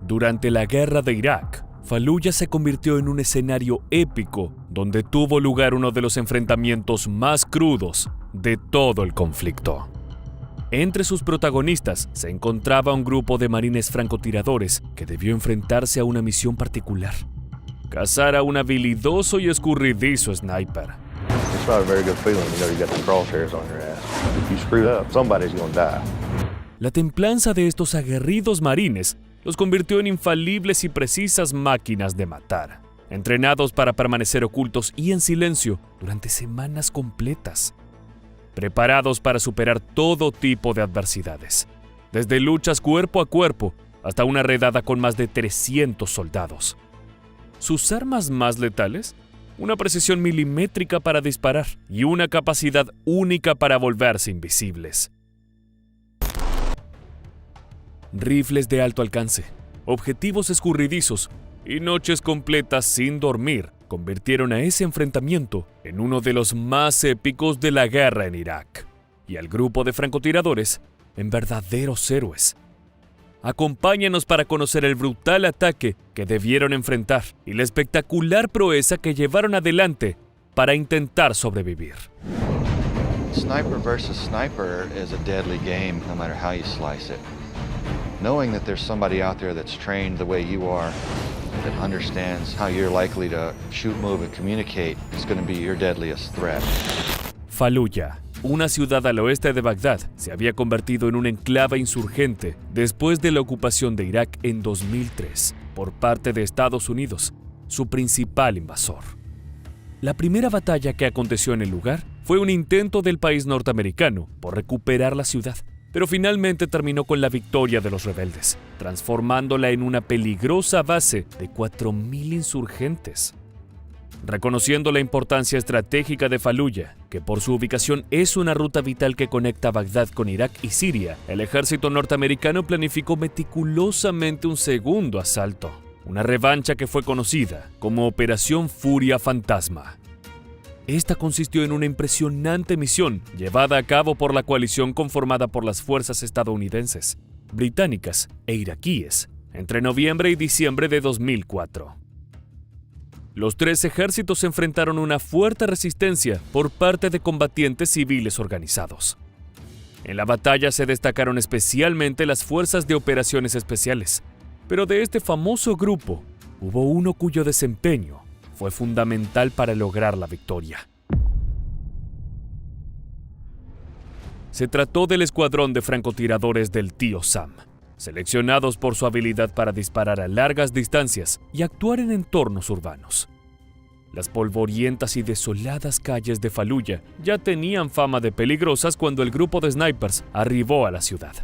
Durante la guerra de Irak, Faluya se convirtió en un escenario épico donde tuvo lugar uno de los enfrentamientos más crudos de todo el conflicto. Entre sus protagonistas se encontraba un grupo de marines francotiradores que debió enfrentarse a una misión particular: cazar a un habilidoso y escurridizo sniper. It's not a very good feeling, you know, you got the crosshairs on your ass. If you screw up, somebody's gonna die. La templanza de estos aguerridos marines los convirtió en infalibles y precisas máquinas de matar, entrenados para permanecer ocultos y en silencio durante semanas completas, preparados para superar todo tipo de adversidades, desde luchas cuerpo a cuerpo hasta una redada con más de 300 soldados. Sus armas más letales: una precisión milimétrica para disparar y una capacidad única para volverse invisibles. Rifles de alto alcance, objetivos escurridizos y noches completas sin dormir convirtieron a ese enfrentamiento en uno de los más épicos de la guerra en Irak, y al grupo de francotiradores en verdaderos héroes. Acompáñanos para conocer el brutal ataque que debieron enfrentar y la espectacular proeza que llevaron adelante para intentar sobrevivir. Sniper versus sniper is a deadly game, no matter how you slice it. Knowing that there's somebody out there that's trained the way you are, that understands how you're likely to shoot, move, and communicate is going to be your deadliest threat. Faluya, una ciudad al oeste de Bagdad, se había convertido en un enclave insurgente después de la ocupación de Irak en 2003 por parte de Estados Unidos, su principal invasor. La primera batalla que aconteció en el lugar fue un intento del país norteamericano por recuperar la ciudad, pero finalmente terminó con la victoria de los rebeldes, transformándola en una peligrosa base de 4.000 insurgentes. Reconociendo la importancia estratégica de Faluya, que por su ubicación es una ruta vital que conecta Bagdad con Irak y Siria, el ejército norteamericano planificó meticulosamente un segundo asalto, una revancha que fue conocida como Operación Furia Fantasma. Esta consistió en una impresionante misión llevada a cabo por la coalición conformada por las fuerzas estadounidenses, británicas e iraquíes entre noviembre y diciembre de 2004. Los tres ejércitos enfrentaron una fuerte resistencia por parte de combatientes civiles organizados. En la batalla se destacaron especialmente las fuerzas de operaciones especiales, pero de este famoso grupo hubo uno cuyo desempeño fue fundamental para lograr la victoria. Se trató del escuadrón de francotiradores del Tío Sam, seleccionados por su habilidad para disparar a largas distancias y actuar en entornos urbanos. Las polvorientas y desoladas calles de Faluya ya tenían fama de peligrosas cuando el grupo de snipers arribó a la ciudad.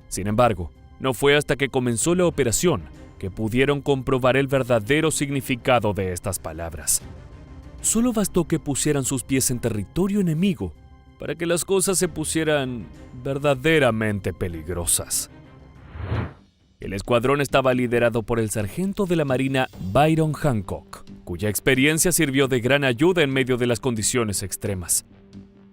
Sin embargo, no fue hasta que comenzó la operación que pudieron comprobar el verdadero significado de estas palabras. Solo bastó que pusieran sus pies en territorio enemigo para que las cosas se pusieran verdaderamente peligrosas. El escuadrón estaba liderado por el sargento de la Marina Byron Hancock, cuya experiencia sirvió de gran ayuda en medio de las condiciones extremas.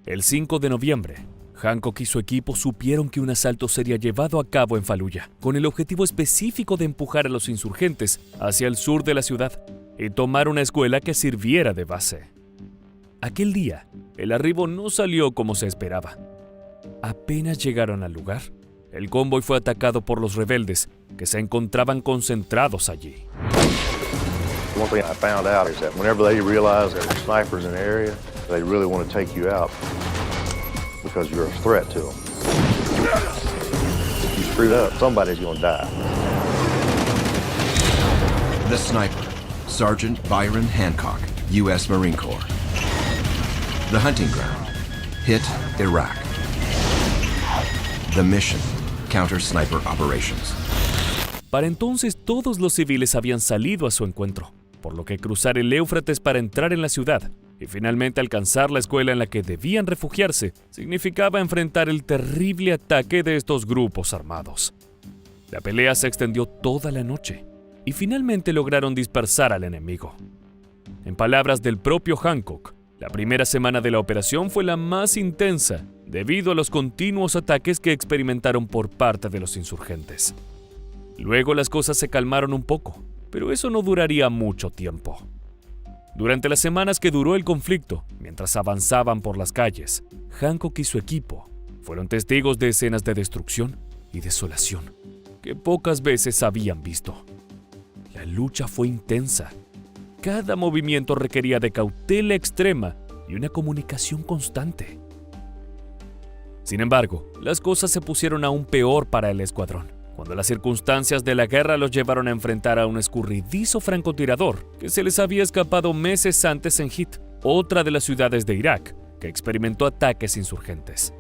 El 5 de noviembre, Hancock y su equipo supieron que un asalto sería llevado a cabo en Faluya, con el objetivo específico de empujar a los insurgentes hacia el sur de la ciudad y tomar una escuela que sirviera de base. Aquel día, el arribo no salió como se esperaba. Apenas llegaron al lugar, el convoy fue atacado por los rebeldes, que se encontraban concentrados allí. One thing I found out is that whenever they realize there are snipers in the area, they really want to take you out because you're a threat to them. If you screwed up, somebody's going to die. The Sniper, Sergeant Byron Hancock, U.S. Marine Corps. The Hunting Ground, hit Iraq. The mission, Counter-Sniper Operations. Para entonces todos los civiles habían salido a su encuentro, por lo que cruzar el Éufrates para entrar en la ciudad y finalmente alcanzar la escuela en la que debían refugiarse significaba enfrentar el terrible ataque de estos grupos armados. La pelea se extendió toda la noche y finalmente lograron dispersar al enemigo. En palabras del propio Hancock, la primera semana de la operación fue la más intensa debido a los continuos ataques que experimentaron por parte de los insurgentes. Luego las cosas se calmaron un poco, pero eso no duraría mucho tiempo. Durante las semanas que duró el conflicto, mientras avanzaban por las calles, Hancock y su equipo fueron testigos de escenas de destrucción y desolación que pocas veces habían visto. La lucha fue intensa. Cada movimiento requería de cautela extrema y una comunicación constante. Sin embargo, las cosas se pusieron aún peor para el escuadrón, cuando las circunstancias de la guerra los llevaron a enfrentar a un escurridizo francotirador que se les había escapado meses antes en Hit, otra de las ciudades de Irak que experimentó ataques insurgentes.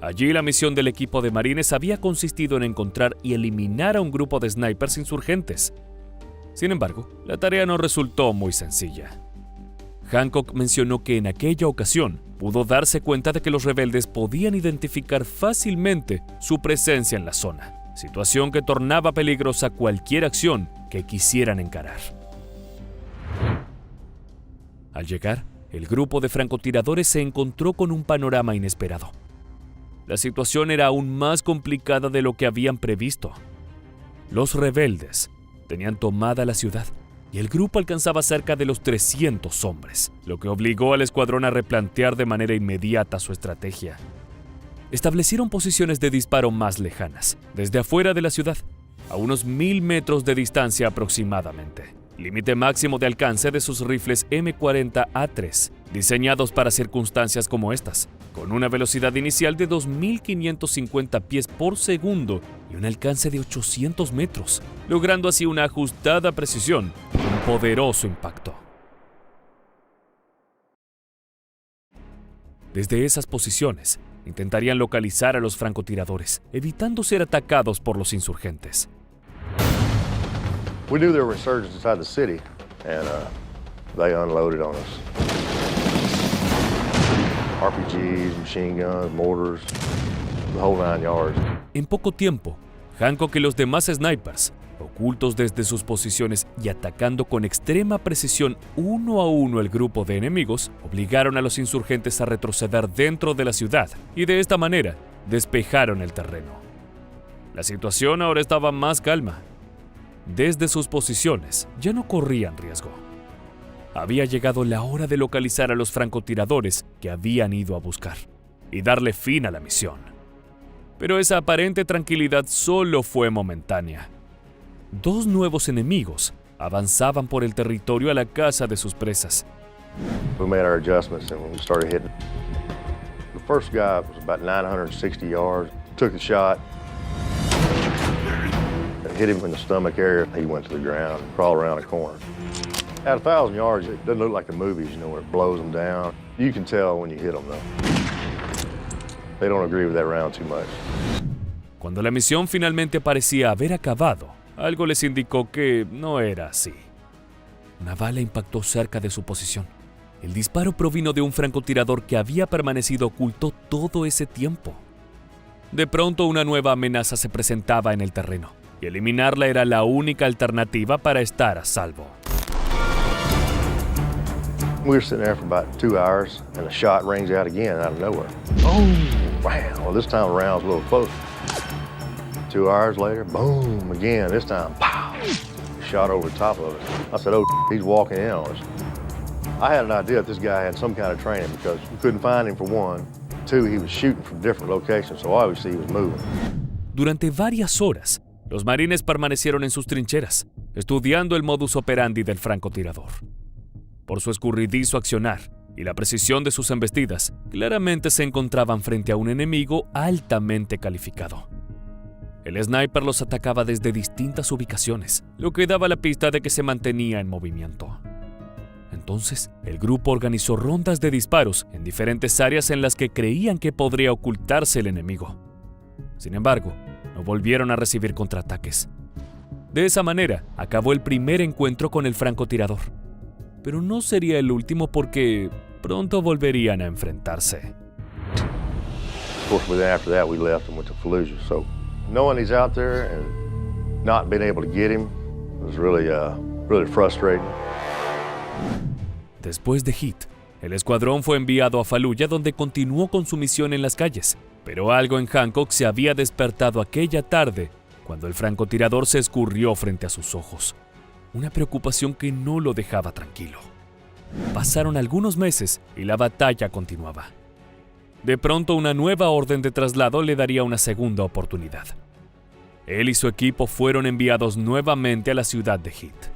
Allí la misión del equipo de marines había consistido en encontrar y eliminar a un grupo de snipers insurgentes. Sin embargo, la tarea no resultó muy sencilla. Hancock mencionó que en aquella ocasión pudo darse cuenta de que los rebeldes podían identificar fácilmente su presencia en la zona, situación que tornaba peligrosa cualquier acción que quisieran encarar. Al llegar, el grupo de francotiradores se encontró con un panorama inesperado. La situación era aún más complicada de lo que habían previsto. Los rebeldes tenían tomada la ciudad y el grupo alcanzaba cerca de los 300 hombres, lo que obligó al escuadrón a replantear de manera inmediata su estrategia. Establecieron posiciones de disparo más lejanas, desde afuera de la ciudad, a unos 1000 metros de distancia aproximadamente, límite máximo de alcance de sus rifles M40A3, diseñados para circunstancias como estas, con una velocidad inicial de 2.550 pies por segundo y un alcance de 800 metros, logrando así una ajustada precisión y un poderoso impacto. Desde esas posiciones, intentarían localizar a los francotiradores, evitando ser atacados por los insurgentes. We knew there were insurgents inside the city, and they unloaded on us. RPGs, machine guns, mortars, the whole 9 yards. En poco tiempo, Hancock y los demás snipers, ocultos desde sus posiciones y atacando con extrema precisión uno a uno el grupo de enemigos, obligaron a los insurgentes a retroceder dentro de la ciudad y de esta manera despejaron el terreno. La situación ahora estaba más calma. Desde sus posiciones ya no corrían riesgo. Había llegado la hora de localizar a los francotiradores que habían ido a buscar y darle fin a la misión. Pero esa aparente tranquilidad solo fue momentánea. Dos nuevos enemigos avanzaban por el territorio a la caza de sus presas. We made our adjustments and we started hitting. The first guy was about 960 yards, took the shot, and hit him in the stomach area. He went to the ground and crawled around a corner. At 1,000 yards, it doesn't look like the movies, you know, where it blows them down. You can tell when you hit them, though. They don't agree with that round too much. Cuando la misión finalmente parecía haber acabado, algo les indicó que no era así. Una bala impactó cerca de su posición. El disparo provino de un francotirador que había permanecido oculto todo ese tiempo. De pronto, una nueva amenaza se presentaba en el terreno, y eliminarla era la única alternativa para estar a salvo. We were sitting there for about 2 hours, and the shot rings out again out of nowhere. Boom! Wow! Well, this time the round's a little closer. 2 hours later, boom! Again, this time, pow! Shot over the top of us. I said, oh, he's walking in on us. I had an idea that this guy had some kind of training because we couldn't find him for one. Two, he was shooting from different locations, so obviously he was moving. Durante varias horas, los marines permanecieron en sus trincheras, estudiando el modus operandi del francotirador. Por su escurridizo accionar y la precisión de sus embestidas, claramente se encontraban frente a un enemigo altamente calificado. El sniper los atacaba desde distintas ubicaciones, lo que daba la pista de que se mantenía en movimiento. Entonces, el grupo organizó rondas de disparos en diferentes áreas en las que creían que podría ocultarse el enemigo. Sin embargo, no volvieron a recibir contraataques. De esa manera, acabó el primer encuentro con el francotirador. Pero no sería el último porque pronto volverían a enfrentarse. Of course, then after that, we left and went to Fallujah. So, knowing he's out there and not being able to get him was really frustrating. Después de Hit, el escuadrón fue enviado a Fallujah, donde continuó con su misión en las calles. Pero algo en Hancock se había despertado aquella tarde cuando el francotirador se escurrió frente a sus ojos, una preocupación que no lo dejaba tranquilo. Pasaron algunos meses y la batalla continuaba. De pronto, una nueva orden de traslado le daría una segunda oportunidad. Él y su equipo fueron enviados nuevamente a la ciudad de Heath.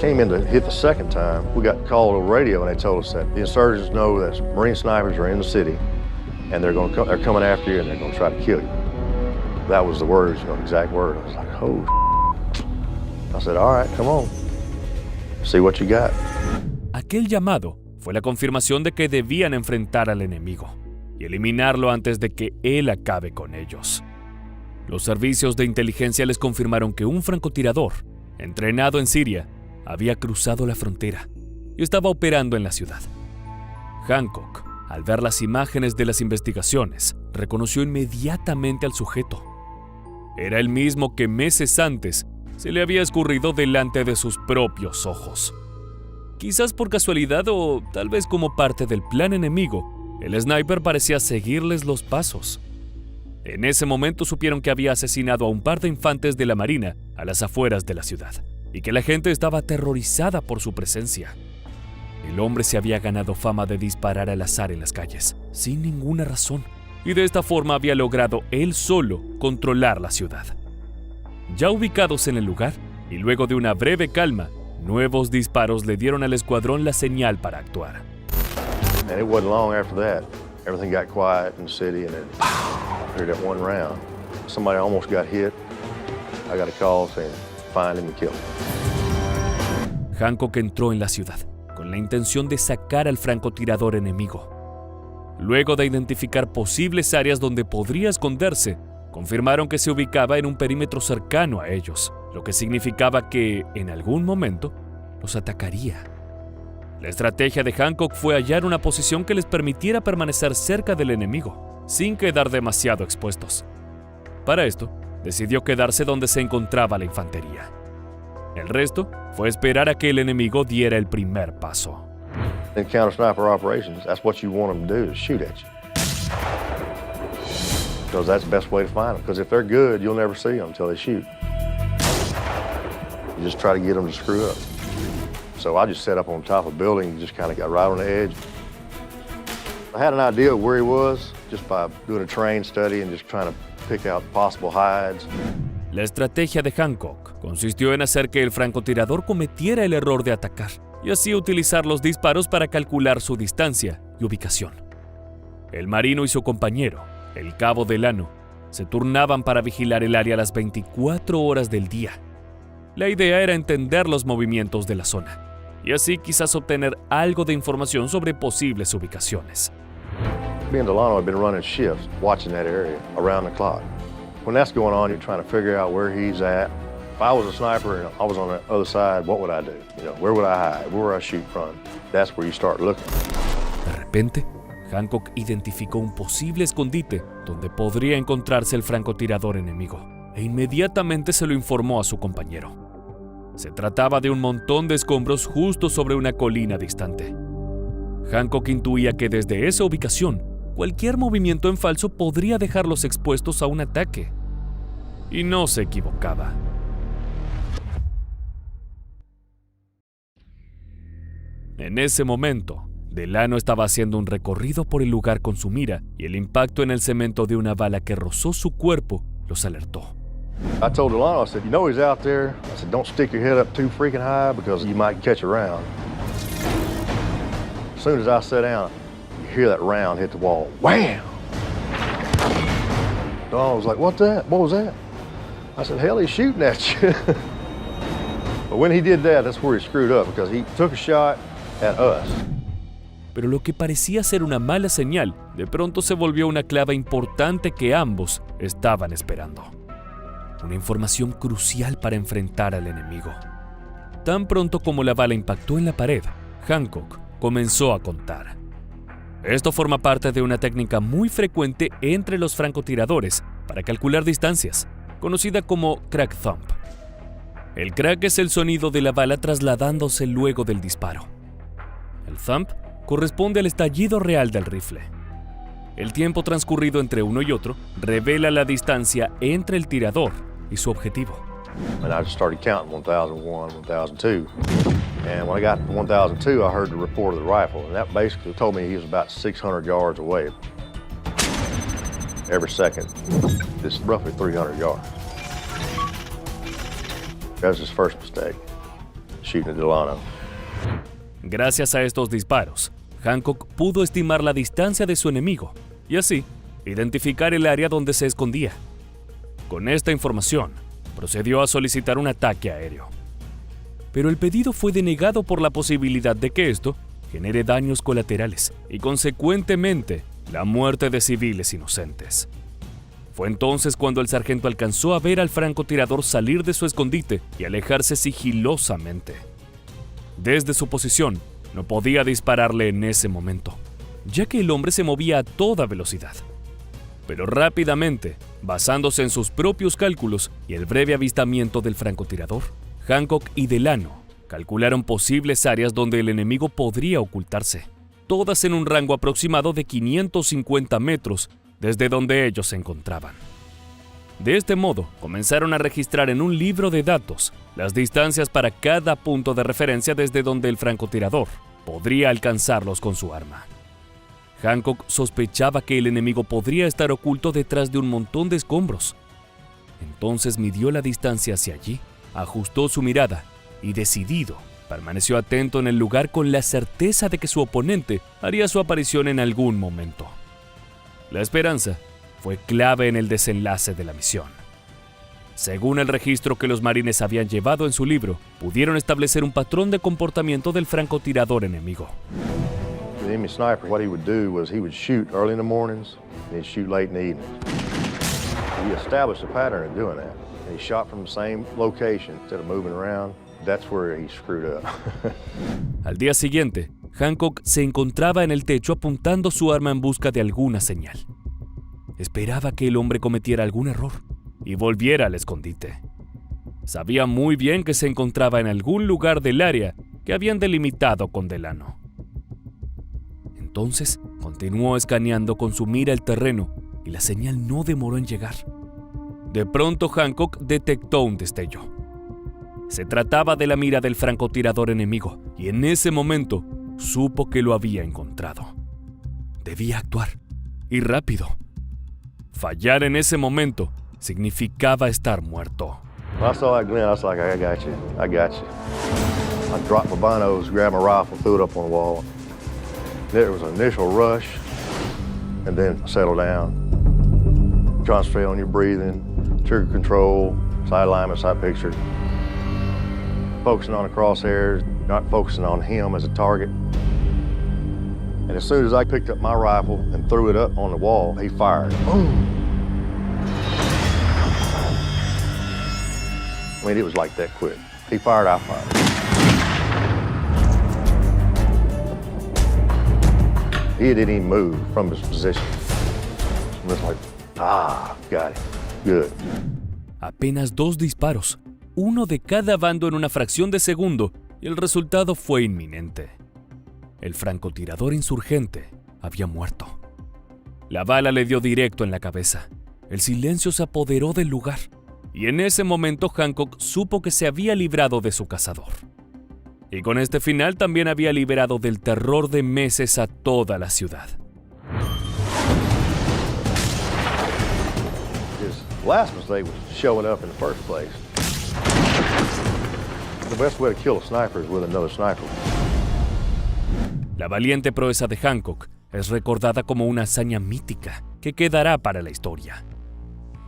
Came in to hit the second time. We got called over radio and they told us that the insurgents know that Marine snipers are in the city and they're coming after you and they're going to try to kill you. That was the words, the exact word. I was like, oh. I said, all right, come on. See what you got. Aquel llamado fue la confirmación de que debían enfrentar al enemigo y eliminarlo antes de que él acabe con ellos. Los servicios de inteligencia les confirmaron que un francotirador, entrenado en Siria, había cruzado la frontera y estaba operando en la ciudad. Hancock, al ver las imágenes de las investigaciones, reconoció inmediatamente al sujeto. Era el mismo que meses antes se le había escurrido delante de sus propios ojos. Quizás por casualidad o tal vez como parte del plan enemigo, el sniper parecía seguirles los pasos. En ese momento supieron que había asesinado a un par de infantes de la Marina a las afueras de la ciudad y que la gente estaba aterrorizada por su presencia. El hombre se había ganado fama de disparar al azar en las calles, sin ninguna razón, y de esta forma había logrado él solo controlar la ciudad. Ya ubicados en el lugar, y luego de una breve calma, nuevos disparos le dieron al escuadrón la señal para actuar. And it wasn't long after that. Everything got quiet in the city and then I heard that one round. Somebody almost got hit. I got a call saying, find him and kill him. Hancock entró en la ciudad con la intención de sacar al francotirador enemigo. Luego de identificar posibles áreas donde podría esconderse, confirmaron que se ubicaba en un perímetro cercano a ellos, lo que significaba que, en algún momento, los atacaría. La estrategia de Hancock fue hallar una posición que les permitiera permanecer cerca del enemigo, sin quedar demasiado expuestos. Para esto, decidió quedarse donde se encontraba la infantería. El resto fue esperar a que el enemigo diera el primer paso. In counter sniper operations, that's what you want them to do, is shoot at you. Because that's the best way to find them. Because if they're good, you'll never see them until they shoot. You just try to get them to screw up. So I just set up on top of a building and just kind of got right on the edge. I had an idea of where he was just by doing a terrain study and just trying to pick out possible hides. La estrategia de Hancock consistió en hacer que el francotirador cometiera el error de atacar y así utilizar los disparos para calcular su distancia y ubicación. El marino y su compañero, el cabo Delano, se turnaban para vigilar el área las 24 horas del día. La idea era entender los movimientos de la zona y así quizás obtener algo de información sobre posibles ubicaciones. Me and Delano had been running shifts, watching that area around the clock. When that's going on, you're trying to figure out where he's at. If I was a sniper and I was on the other side, what would I do? Where would I hide? Where would I shoot from? That's where you start looking. De repente, Hancock identificó un posible escondite donde podría encontrarse el francotirador enemigo e inmediatamente se lo informó a su compañero. Se trataba de un montón de escombros justo sobre una colina distante. Hancock intuía que desde esa ubicación, cualquier movimiento en falso podría dejarlos expuestos a un ataque. Y no se equivocaba. En ese momento, Delano estaba haciendo un recorrido por el lugar con su mira y el impacto en el cemento de una bala que rozó su cuerpo los alertó. I told Delano, I said, you know he's out there. I said, don't stick your head up too freaking high because you might catch a round. As soon as I sat down, you hear that round hit the wall. Wham! Delano was like, what's that? What was that? I said, hell, he's shooting at you. But when he did that, that's where he screwed up because he took a shot at us. Pero lo que parecía ser una mala señal, de pronto se volvió una clave importante que ambos estaban esperando. Una información crucial para enfrentar al enemigo. Tan pronto como la bala impactó en la pared, Hancock comenzó a contar. Esto forma parte de una técnica muy frecuente entre los francotiradores para calcular distancias, conocida como crack thump. El crack es el sonido de la bala trasladándose luego del disparo. El thump corresponde al estallido real del rifle. El tiempo transcurrido entre uno y otro revela la distancia entre el tirador y su objetivo. And I just started counting 1001, 1002. And when I got to 1002, I heard the report of the rifle, and that basically told me he was about 600 yards away. Every second, it's roughly 300 yards. That was his first mistake, shooting at Delano. Gracias a estos disparos, Hancock pudo estimar la distancia de su enemigo y así identificar el área donde se escondía. Con esta información, procedió a solicitar un ataque aéreo. Pero el pedido fue denegado por la posibilidad de que esto genere daños colaterales y, consecuentemente, la muerte de civiles inocentes. Fue entonces cuando el sargento alcanzó a ver al francotirador salir de su escondite y alejarse sigilosamente. Desde su posición, no podía dispararle en ese momento, ya que el hombre se movía a toda velocidad. Pero rápidamente, basándose en sus propios cálculos y el breve avistamiento del francotirador, Hancock y Delano calcularon posibles áreas donde el enemigo podría ocultarse, todas en un rango aproximado de 550 metros desde donde ellos se encontraban. De este modo, comenzaron a registrar en un libro de datos las distancias para cada punto de referencia desde donde el francotirador podría alcanzarlos con su arma. Hancock sospechaba que el enemigo podría estar oculto detrás de un montón de escombros. Entonces midió la distancia hacia allí, ajustó su mirada y, decidido, permaneció atento en el lugar con la certeza de que su oponente haría su aparición en algún momento. La esperanza fue clave en el desenlace de la misión. Según el registro que los marines habían llevado en su libro, pudieron establecer un patrón de comportamiento del francotirador enemigo. The enemy sniper, what he would do was he would shoot early in the mornings and he'd shoot late in the evenings. He established a pattern of doing that. And he shot from the same location instead of moving around. That's where he screwed up. Al día siguiente, Hancock se encontraba en el techo apuntando su arma en busca de alguna señal. Esperaba que el hombre cometiera algún error y volviera al escondite. Sabía muy bien que se encontraba en algún lugar del área que habían delimitado con Delano. Entonces, continuó escaneando con su mira el terreno y la señal no demoró en llegar. De pronto, Hancock detectó un destello. Se trataba de la mira del francotirador enemigo y en ese momento supo que lo había encontrado. Debía actuar, y rápido. Fallar en ese momento significaba estar muerto. When I saw that glint, I was like, I got you. I got you. I dropped my binos, grabbed my rifle, threw it up on the wall. There was an initial rush, and then settle down. Concentrate on your breathing, trigger control, side alignment, side picture. Focusing on the crosshairs, not focusing on him as a target. And as soon as I picked up my rifle and threw it up on the wall, he fired. Boom! I mean, it was like that quick. He fired, I fired. He didn't even move from his position. It was like, got it. Good. Apenas 2 disparos, uno de cada bando en una fracción de segundo, y el resultado fue inminente. El francotirador insurgente había muerto. La bala le dio directo en la cabeza. El silencio se apoderó del lugar, y en ese momento Hancock supo que se había librado de su cazador. Y con este final también había liberado del terror de meses a toda la ciudad. His last mistake was showing up in the first place. The best way to kill a sniper is with another sniper. La valiente proeza de Hancock es recordada como una hazaña mítica que quedará para la historia.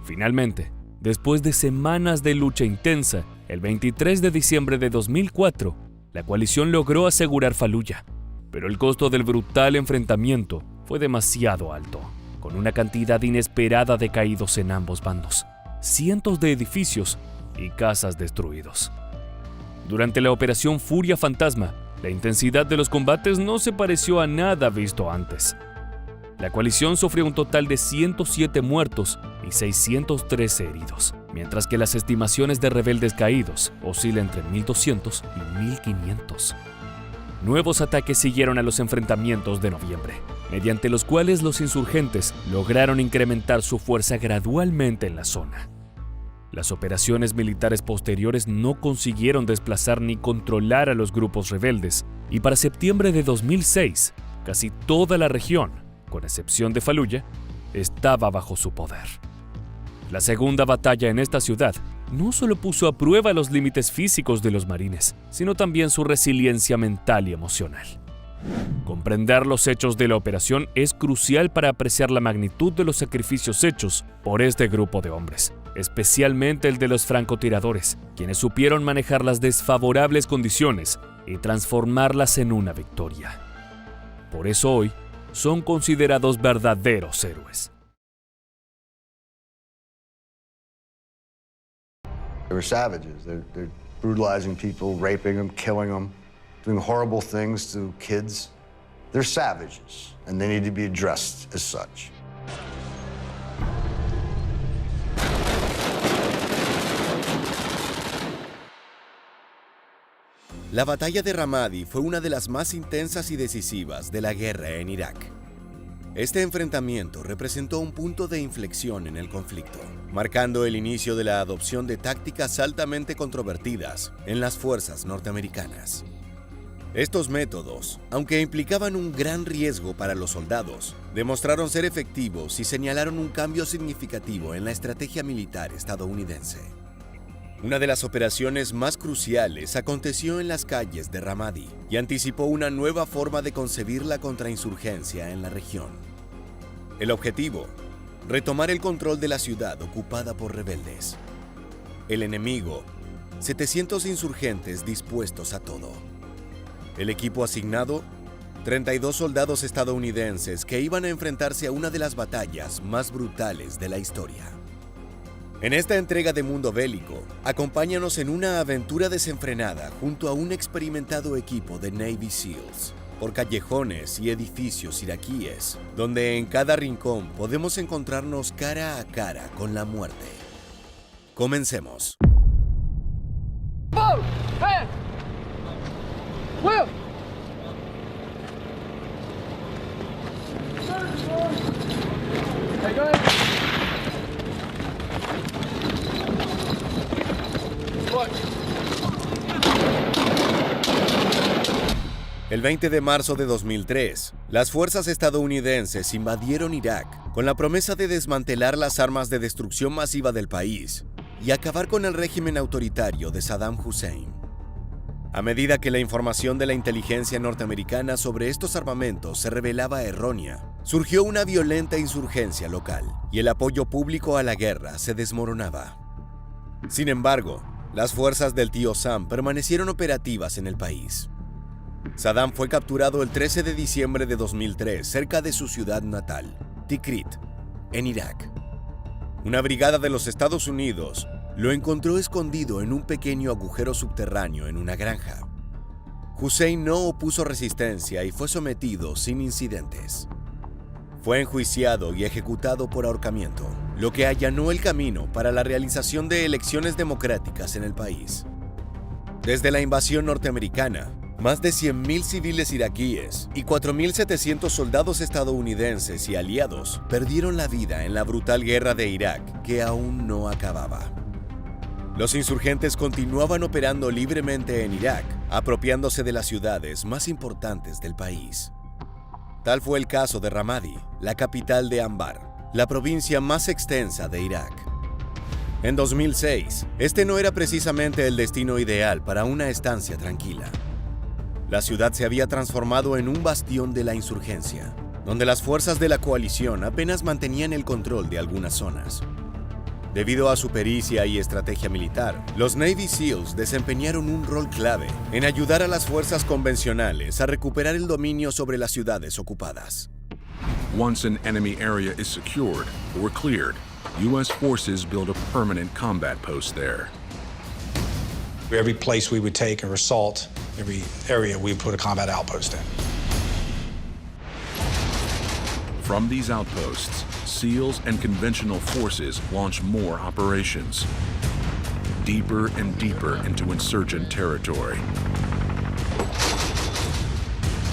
Finalmente, después de semanas de lucha intensa, el 23 de diciembre de 2004, la coalición logró asegurar Fallujah, pero el costo del brutal enfrentamiento fue demasiado alto, con una cantidad inesperada de caídos en ambos bandos, cientos de edificios y casas destruidos. Durante la operación Furia Fantasma, la intensidad de los combates no se pareció a nada visto antes. La coalición sufrió un total de 107 muertos y 613 heridos, mientras que las estimaciones de rebeldes caídos oscilan entre 1.200 y 1.500. Nuevos ataques siguieron a los enfrentamientos de noviembre, mediante los cuales los insurgentes lograron incrementar su fuerza gradualmente en la zona. Las operaciones militares posteriores no consiguieron desplazar ni controlar a los grupos rebeldes, y para septiembre de 2006, casi toda la región, con excepción de Faluya, estaba bajo su poder. La segunda batalla en esta ciudad no solo puso a prueba los límites físicos de los marines, sino también su resiliencia mental y emocional. Comprender los hechos de la operación es crucial para apreciar la magnitud de los sacrificios hechos por este grupo de hombres, especialmente el de los francotiradores, quienes supieron manejar las desfavorables condiciones y transformarlas en una victoria. Por eso hoy son considerados verdaderos héroes. They were savages. They're brutalizing people, raping them, killing them, doing horrible things to kids. They're savages, and they need to be addressed as such. La batalla de Ramadi fue una de las más intensas y decisivas de la guerra en Irak. Este enfrentamiento representó un punto de inflexión en el conflicto, marcando el inicio de la adopción de tácticas altamente controvertidas en las fuerzas norteamericanas. Estos métodos, aunque implicaban un gran riesgo para los soldados, demostraron ser efectivos y señalaron un cambio significativo en la estrategia militar estadounidense. Una de las operaciones más cruciales aconteció en las calles de Ramadi y anticipó una nueva forma de concebir la contrainsurgencia en la región. El objetivo: retomar el control de la ciudad ocupada por rebeldes. El enemigo: 700 insurgentes dispuestos a todo. El equipo asignado: 32 soldados estadounidenses que iban a enfrentarse a una de las batallas más brutales de la historia. En esta entrega de Mundo Bélico, acompáñanos en una aventura desenfrenada junto a un experimentado equipo de Navy SEALs, por callejones y edificios iraquíes, donde en cada rincón podemos encontrarnos cara a cara con la muerte. Comencemos. El 20 de marzo de 2003, las fuerzas estadounidenses invadieron Irak con la promesa de desmantelar las armas de destrucción masiva del país y acabar con el régimen autoritario de Saddam Hussein. A medida que la información de la inteligencia norteamericana sobre estos armamentos se revelaba errónea, surgió una violenta insurgencia local y el apoyo público a la guerra se desmoronaba. Sin embargo, las fuerzas del tío Sam permanecieron operativas en el país. Saddam fue capturado el 13 de diciembre de 2003 cerca de su ciudad natal, Tikrit, en Irak. Una brigada de los Estados Unidos lo encontró escondido en un pequeño agujero subterráneo en una granja. Hussein no opuso resistencia y fue sometido sin incidentes. Fue enjuiciado y ejecutado por ahorcamiento, lo que allanó el camino para la realización de elecciones democráticas en el país. Desde la invasión norteamericana, más de 100.000 civiles iraquíes y 4.700 soldados estadounidenses y aliados perdieron la vida en la brutal guerra de Irak que aún no acababa. Los insurgentes continuaban operando libremente en Irak, apropiándose de las ciudades más importantes del país. Tal fue el caso de Ramadi, la capital de Anbar, la provincia más extensa de Irak. En 2006, este no era precisamente el destino ideal para una estancia tranquila. La ciudad se había transformado en un bastión de la insurgencia, donde las fuerzas de la coalición apenas mantenían el control de algunas zonas. Debido a su pericia y estrategia militar, los Navy SEALs desempeñaron un rol clave en ayudar a las fuerzas convencionales a recuperar el dominio sobre las ciudades ocupadas. Once an enemy area is secured or cleared, U.S. forces build a permanent combat post there. Every place we would take or assault, every area we would put a combat outpost in. From these outposts, SEALs and conventional forces launch more operations, deeper and deeper into insurgent territory.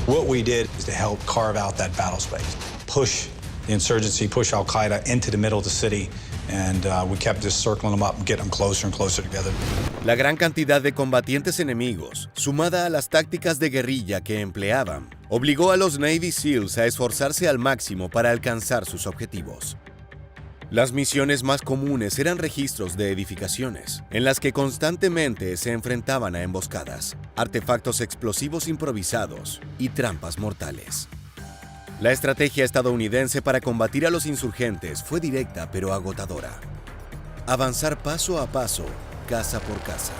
What we did is to help carve out that battle space, push the insurgency, push Al-Qaeda into the middle of the city, and we kept just circling them up and getting them closer and closer together. La gran cantidad de combatientes enemigos, sumada a las tácticas de guerrilla que empleaban, obligó a los Navy SEALs a esforzarse al máximo para alcanzar sus objetivos. Las misiones más comunes eran registros de edificaciones, en las que constantemente se enfrentaban a emboscadas, artefactos explosivos improvisados y trampas mortales. La estrategia estadounidense para combatir a los insurgentes fue directa pero agotadora. Avanzar paso a paso, casa por casa.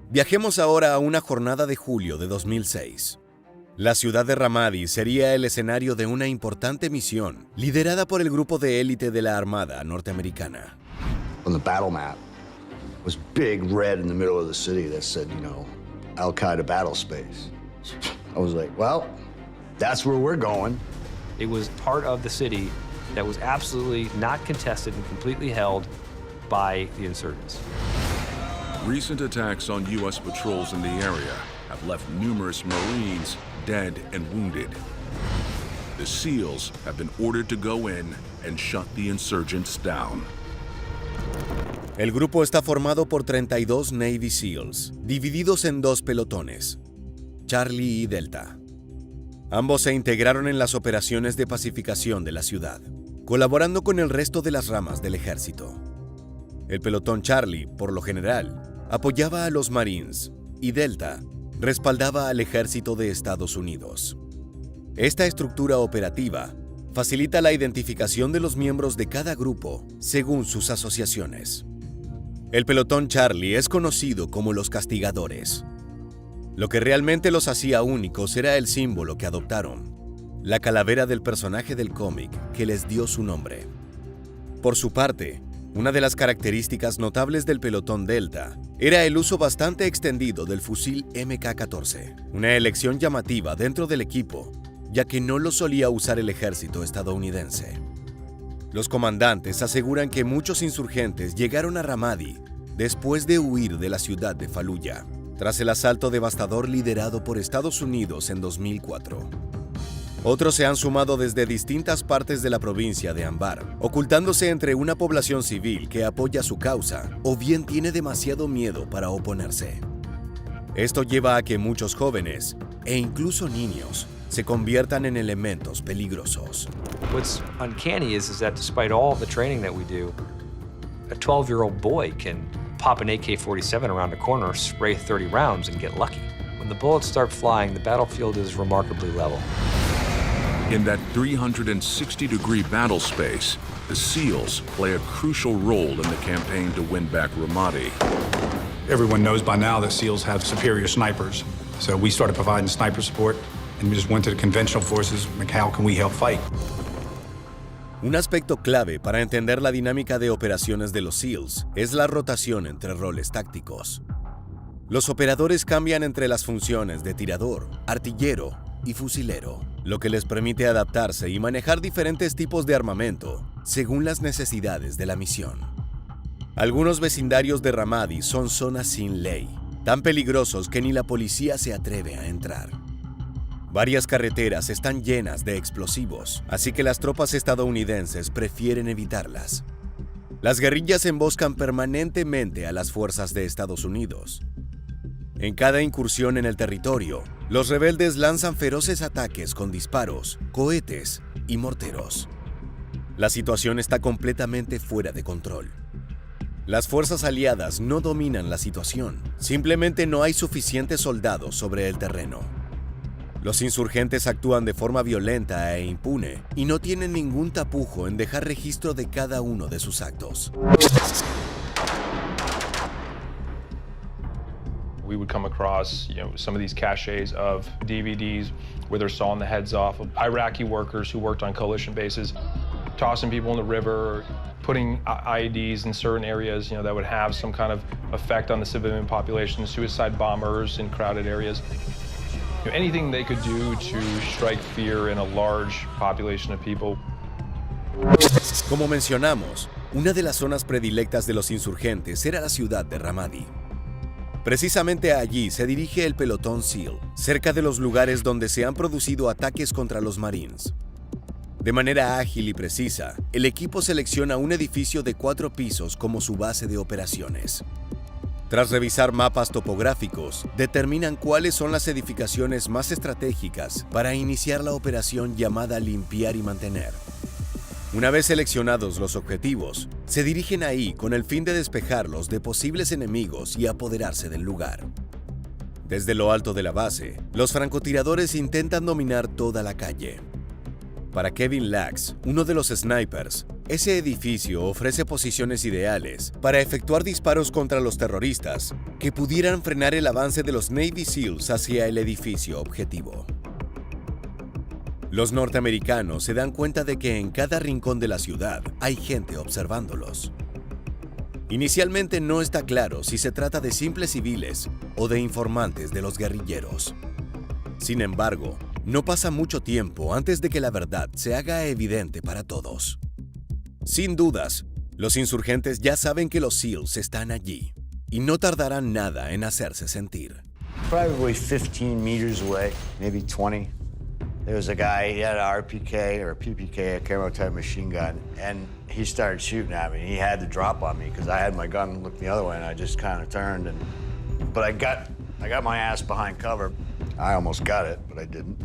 Viajemos ahora a una jornada de julio de 2006. La ciudad de Ramadi sería el escenario de una importante misión liderada por el grupo de élite de la Armada norteamericana. On the battle map was big red in the middle of the city that said, Al-Qaeda battle space. I was like, well, that's where we're going. It was part of the city that was absolutely not contested and completely held by the insurgents. Recent attacks on U.S. patrols in the area have left numerous Marines dead and wounded. The SEALs have been ordered to go in and shut the insurgents down. El grupo está formado por 32 Navy SEALs, divididos en dos pelotones, Charlie y Delta. Ambos se integraron en las operaciones de pacificación de la ciudad, colaborando con el resto de las ramas del ejército. El pelotón Charlie, por lo general, apoyaba a los Marines y Delta respaldaba al ejército de Estados Unidos. Esta estructura operativa facilita la identificación de los miembros de cada grupo según sus asociaciones. El pelotón Charlie es conocido como los castigadores. Lo que realmente los hacía únicos era el símbolo que adoptaron, la calavera del personaje del cómic que les dio su nombre. Por su parte, una de las características notables del pelotón Delta era el uso bastante extendido del fusil MK-14, una elección llamativa dentro del equipo, ya que no lo solía usar el ejército estadounidense. Los comandantes aseguran que muchos insurgentes llegaron a Ramadi después de huir de la ciudad de Fallujah, tras el asalto devastador liderado por Estados Unidos en 2004. Otros se han sumado desde distintas partes de la provincia de Anbar, ocultándose entre una población civil que apoya su causa o bien tiene demasiado miedo para oponerse. Esto lleva a que muchos jóvenes, e incluso niños, se conviertan en elementos peligrosos. What's uncanny is that despite all the training that we do, a 12-year-old boy can pop an AK-47 around a corner, spray 30 rounds, and get lucky. When the bullets start flying, the battlefield is remarkably level. In that 360-degree battle space, the SEALs play a crucial role in the campaign to win back Ramadi. Everyone knows by now that SEALs have superior snipers, so we started providing sniper support, and we just went to the conventional forces, like, how can we help fight? Un aspecto clave para entender la dinámica de operaciones de los SEALs es la rotación entre roles tácticos. Los operadores cambian entre las funciones de tirador, artillero y fusilero, lo que les permite adaptarse y manejar diferentes tipos de armamento según las necesidades de la misión. Algunos vecindarios de Ramadi son zonas sin ley, tan peligrosos que ni la policía se atreve a entrar. Varias carreteras están llenas de explosivos, así que las tropas estadounidenses prefieren evitarlas. Las guerrillas emboscan permanentemente a las fuerzas de Estados Unidos. En cada incursión en el territorio, los rebeldes lanzan feroces ataques con disparos, cohetes y morteros. La situación está completamente fuera de control. Las fuerzas aliadas no dominan la situación, simplemente no hay suficientes soldados sobre el terreno. Los insurgentes actúan de forma violenta e impune y no tienen ningún tapujo en dejar registro de cada uno de sus actos. We would come across, some of these caches of DVDs where they're sawing the heads off of Iraqi workers who worked on coalition bases, tossing people in the river, putting IEDs in certain areas, that would have some kind of effect on the civilian population, suicide bombers in crowded areas. Anything they could do to strike fear in a large population of people. Como mencionamos, una de las zonas predilectas de los insurgentes era la ciudad de Ramadi. Precisamente allí se dirige el pelotón SEAL, cerca de los lugares donde se han producido ataques contra los Marines. De manera ágil y precisa, el equipo selecciona un edificio de 4 pisos como su base de operaciones. Tras revisar mapas topográficos, determinan cuáles son las edificaciones más estratégicas para iniciar la operación llamada limpiar y mantener. Una vez seleccionados los objetivos, se dirigen ahí con el fin de despejarlos de posibles enemigos y apoderarse del lugar. Desde lo alto de la base, los francotiradores intentan dominar toda la calle. Para Kevin Lax, uno de los snipers, ese edificio ofrece posiciones ideales para efectuar disparos contra los terroristas que pudieran frenar el avance de los Navy SEALs hacia el edificio objetivo. Los norteamericanos se dan cuenta de que en cada rincón de la ciudad hay gente observándolos. Inicialmente no está claro si se trata de simples civiles o de informantes de los guerrilleros. Sin embargo, no pasa mucho tiempo antes de que la verdad se haga evidente para todos. Sin dudas, los insurgentes ya saben que los SEALs están allí y no tardarán nada en hacerse sentir. Probably 15 meters away, maybe 20. There was a guy, he had an RPK or a PPK, a camo type machine gun, and he started shooting at me. He had to drop on me because I had my gun looked the other way, and I just kind of turned. But I got my ass behind cover. I almost got it, but I didn't.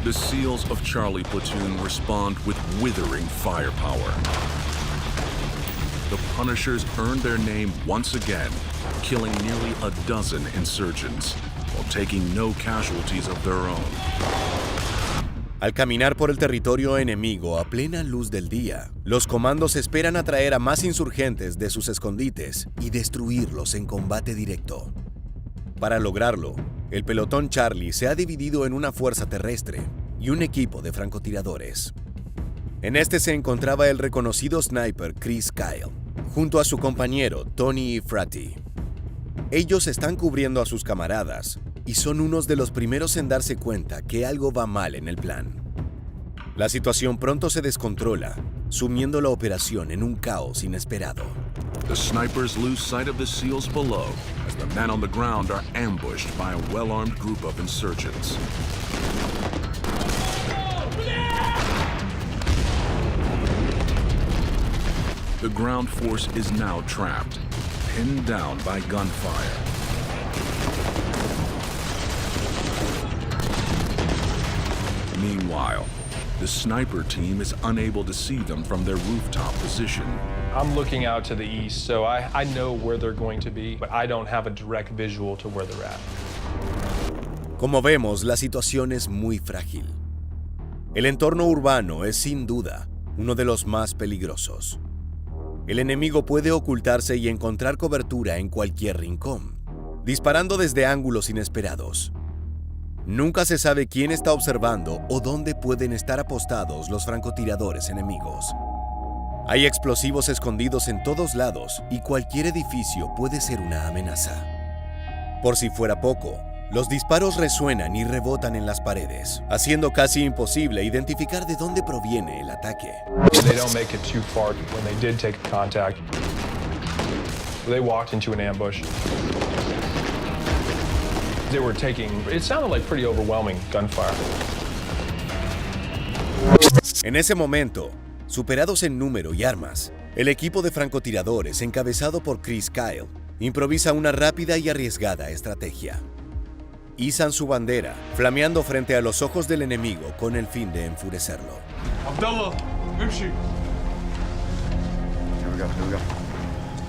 The SEALs of Charlie Platoon respond with withering firepower. The Punishers earned their name once again, killing nearly a dozen insurgents, while taking no casualties of their own. Al caminar por el territorio enemigo a plena luz del día, los comandos esperan atraer a más insurgentes de sus escondites y destruirlos en combate directo. Para lograrlo, el pelotón Charlie se ha dividido en una fuerza terrestre y un equipo de francotiradores. En este se encontraba el reconocido sniper Chris Kyle, junto a su compañero Tony Frati. Ellos están cubriendo a sus camaradas y son unos de los primeros en darse cuenta que algo va mal en el plan. La situación pronto se descontrola, sumiendo la operación en un caos inesperado. The snipers lose sight of the SEALs below as the men on the ground are ambushed by a well-armed group of insurgents. The ground force is now trapped, pinned down by gunfire. Meanwhile, the sniper team is unable to see them from their rooftop position. I'm looking out to the east, so I know where they're going to be, but I don't have a direct visual to where they're at. Como vemos, la situación es muy frágil. El entorno urbano es sin duda uno de los más peligrosos. El enemigo puede ocultarse y encontrar cobertura en cualquier rincón, disparando desde ángulos inesperados. Nunca se sabe quién está observando o dónde pueden estar apostados los francotiradores enemigos. Hay explosivos escondidos en todos lados y cualquier edificio puede ser una amenaza. Por si fuera poco, los disparos resuenan y rebotan en las paredes, haciendo casi imposible identificar de dónde proviene el ataque. They don't make it too far when they did take contact. They walked into an ambush. They were taking, it sounded like pretty overwhelming gunfire. En ese momento, superados en número y armas, el equipo de francotiradores encabezado por Chris Kyle improvisa una rápida y arriesgada estrategia. Izan su bandera, flameando frente a los ojos del enemigo con el fin de enfurecerlo. Abdullah, Imshi. Here we go.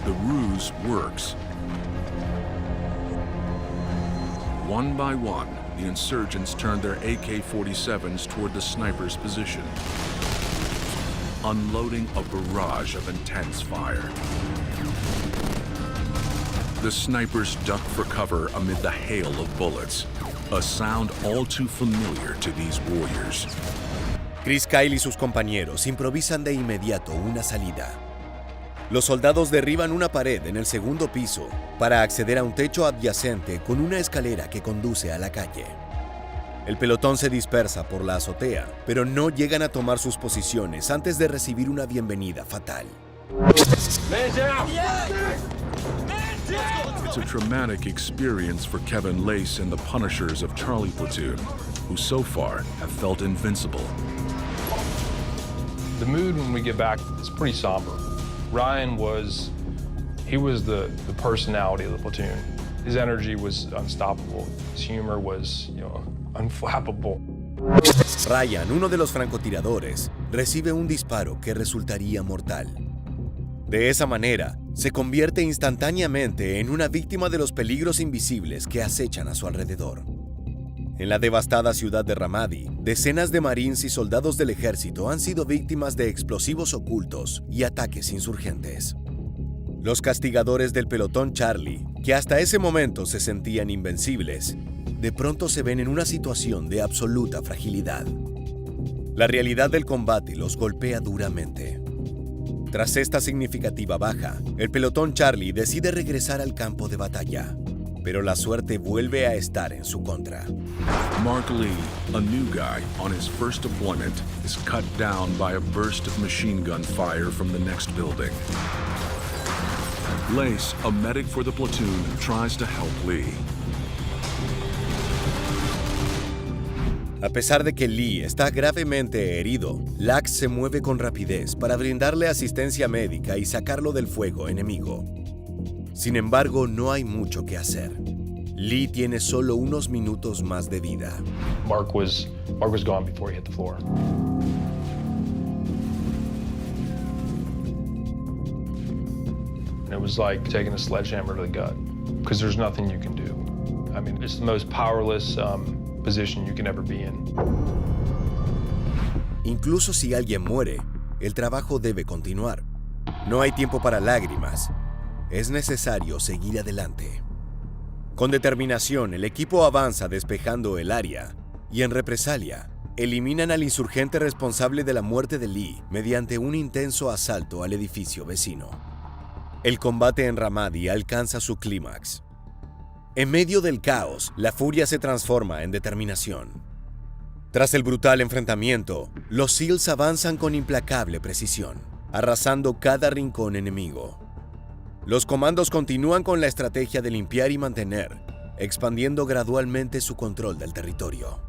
The ruse works. One by one, the insurgents turned their AK-47s toward the sniper's position, unloading a barrage of intense fire. The snipers duck for cover amid the hail of bullets, a sound all too familiar to these warriors. Chris Kyle y sus compañeros improvisan de inmediato una salida. Los soldados derriban una pared en el segundo piso para acceder a un techo adyacente con una escalera que conduce a la calle. El pelotón se dispersa por la azotea, pero no llegan a tomar sus posiciones antes de recibir una bienvenida fatal. Man down! Yeah. Man down! Let's go! It's a traumatic experience for Kevin Lace and the Punishers of Charlie Platoon, who so far have felt invincible. The mood when we get back is pretty somber. Ryan was the personality of the platoon. His energy was unstoppable. His humor was, unflappable. Ryan, uno de los francotiradores, recibe un disparo que resultaría mortal. De esa manera, se convierte instantáneamente en una víctima de los peligros invisibles que acechan a su alrededor. En la devastada ciudad de Ramadi, decenas de marines y soldados del ejército han sido víctimas de explosivos ocultos y ataques insurgentes. Los castigadores del pelotón Charlie, que hasta ese momento se sentían invencibles, de pronto se ven en una situación de absoluta fragilidad. La realidad del combate los golpea duramente. Tras esta significativa baja, el pelotón Charlie decide regresar al campo de batalla, pero la suerte vuelve a estar en su contra. Mark Lee, a new guy on his first deployment, is cut down by a burst of machine gun fire from the next building. Lace, a medic for the platoon, tries to help Lee. A pesar de que Lee está gravemente herido, Lax se mueve con rapidez para brindarle asistencia médica y sacarlo del fuego enemigo. Sin embargo, no hay mucho que hacer. Lee tiene solo unos minutos más de vida. Mark was gone before he hit the floor. It was like taking a sledgehammer to the gut, because there's nothing you can do. I mean, it's the most powerless position you can ever be in. Incluso si alguien muere, el trabajo debe continuar. No hay tiempo para lágrimas. Es necesario seguir adelante. Con determinación, el equipo avanza despejando el área y en represalia, eliminan al insurgente responsable de la muerte de Lee mediante un intenso asalto al edificio vecino. El combate en Ramadi alcanza su clímax. En medio del caos, la furia se transforma en determinación. Tras el brutal enfrentamiento, los SEALs avanzan con implacable precisión, arrasando cada rincón enemigo. Los comandos continúan con la estrategia de limpiar y mantener, expandiendo gradualmente su control del territorio.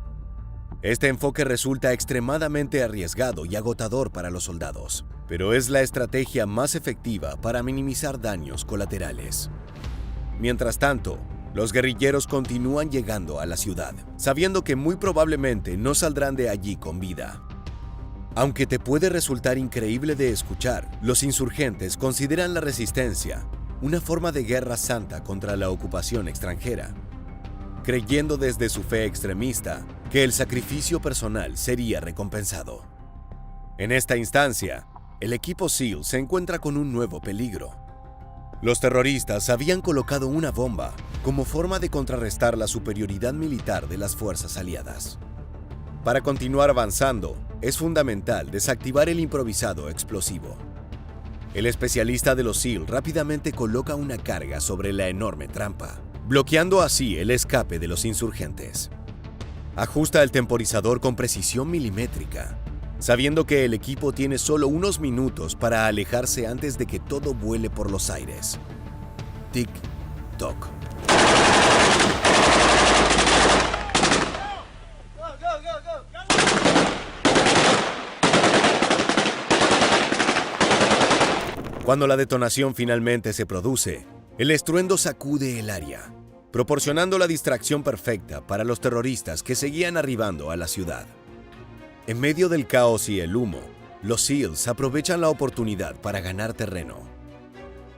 Este enfoque resulta extremadamente arriesgado y agotador para los soldados, pero es la estrategia más efectiva para minimizar daños colaterales. Mientras tanto, los guerrilleros continúan llegando a la ciudad, sabiendo que muy probablemente no saldrán de allí con vida. Aunque te puede resultar increíble de escuchar, los insurgentes consideran la resistencia una forma de guerra santa contra la ocupación extranjera, creyendo desde su fe extremista que el sacrificio personal sería recompensado. En esta instancia, el equipo SEAL se encuentra con un nuevo peligro. Los terroristas habían colocado una bomba como forma de contrarrestar la superioridad militar de las fuerzas aliadas. Para continuar avanzando, es fundamental desactivar el improvisado explosivo. El especialista de los SEAL rápidamente coloca una carga sobre la enorme trampa, bloqueando así el escape de los insurgentes. Ajusta el temporizador con precisión milimétrica, sabiendo que el equipo tiene solo unos minutos para alejarse antes de que todo vuele por los aires. Tic-toc. Cuando la detonación finalmente se produce, el estruendo sacude el área, proporcionando la distracción perfecta para los terroristas que seguían arribando a la ciudad. En medio del caos y el humo, los SEALs aprovechan la oportunidad para ganar terreno.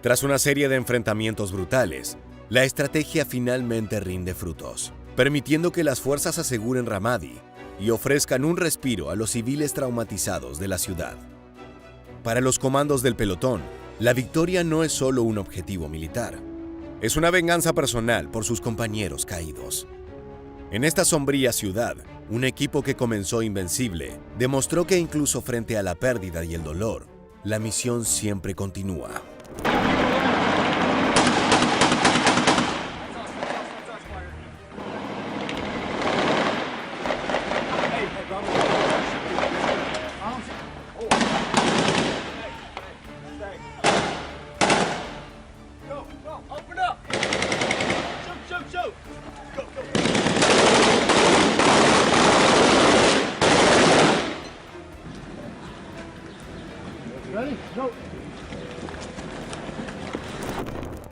Tras una serie de enfrentamientos brutales, la estrategia finalmente rinde frutos, permitiendo que las fuerzas aseguren Ramadi y ofrezcan un respiro a los civiles traumatizados de la ciudad. Para los comandos del pelotón, la victoria no es solo un objetivo militar, es una venganza personal por sus compañeros caídos. En esta sombría ciudad, un equipo que comenzó invencible demostró que incluso frente a la pérdida y el dolor, la misión siempre continúa.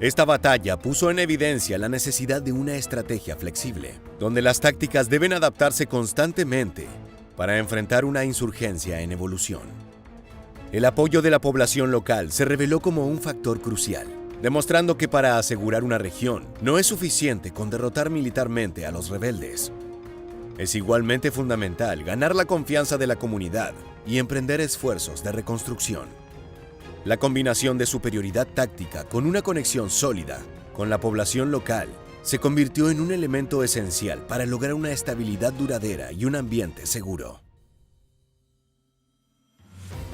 Esta batalla puso en evidencia la necesidad de una estrategia flexible, donde las tácticas deben adaptarse constantemente para enfrentar una insurgencia en evolución. El apoyo de la población local se reveló como un factor crucial, demostrando que para asegurar una región no es suficiente con derrotar militarmente a los rebeldes. Es igualmente fundamental ganar la confianza de la comunidad y emprender esfuerzos de reconstrucción. La combinación de superioridad táctica con una conexión sólida con la población local se convirtió en un elemento esencial para lograr una estabilidad duradera y un ambiente seguro.